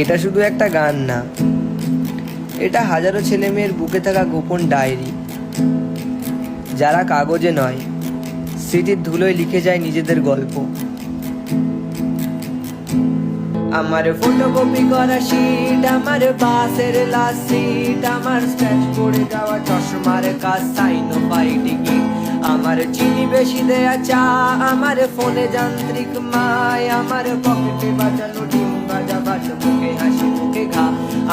এটা শুধু একটা গান না, এটা হাজারো ছেলে মেয়ের বুকে থাকা গোপন ডায়েরি, যারা কাগজে নয় স্মৃতির ধুলোয় লিখে যায় নিজেদের গল্প। আমার ফটোকপি করা শীট, আমার বাসের লাস্ট সিট, আমার স্ক্র্যাচ পড়ে যাওয়া চশমার কাজ, সাইনোফাই টিকিট, আমার চিনি বেশি দেয়া চা, আমার ফোনে যান্ত্রিক মায়, আমার পকেটে বাজানো ডিম ভাজা ভাত, মুখে হাসি মুখে ঘা,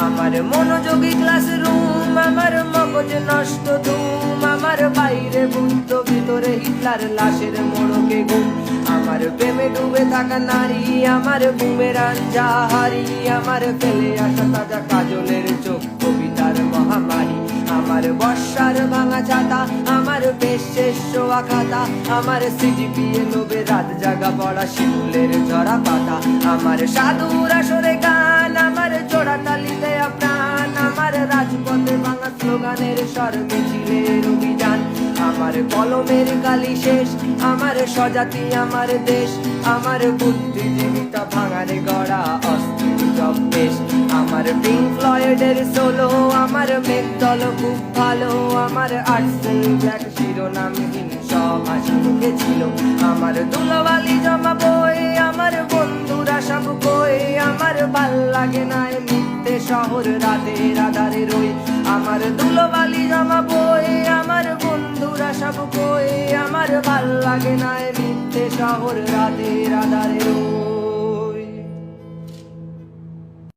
আমার মনোযোগী ক্লাসরুম, আমার মগজ নষ্ট ধুম, আমার বাইরে বুদ্ধ ভিতরে হিটলার লাশের মোড়কে ঘুম, আমার প্রেমে ডুবে থাকা নারী, আমার বুমের আঞ্জাহারি, আমার ফেলে আসা তাজা কাজলের চোখ কবিতার মহামারী, আমার বর্ষার ভাঙা ছাতা, আমার বেশ শেষ শোয়া খাতা, আমার সিজিপিএ লোভে রাত জাগা পড়া শিমুলের ঝরা পাতা, আমার সাধুর আসরে গান, আমার জোড়া তালিতে প্রাণ, আমার রাজপথে ভাঙা স্লোগানের স্বর মিছিলের অভিযান, আমার কলমের কালি শেষ, আমার স্বজাতি আমার দেশ, আমার বুদ্ধিজীবিতা ভাঙারে গড়া অস্থির জব্বেশ, আমার পিঙ্ক ফ্লয়েডের সোলো, আমার মেঘদল খুব ভালো, আমার আর্টসেল ব্ল্যাক শিরোনামহীন সব হাসি মুখে ছিল, আমার ধুলোবালি জমা বই, আমার বন্ধুরা সব কই, আমার ভাল লাগে না মিথ্যে শহর রাতের আধারে রই, আমার ধুলোবালি জমা বই, আমার বন্ধুরা সব কই, আমার ভাল লাগে না মিথ্যে শহর রাতের আধারে রই।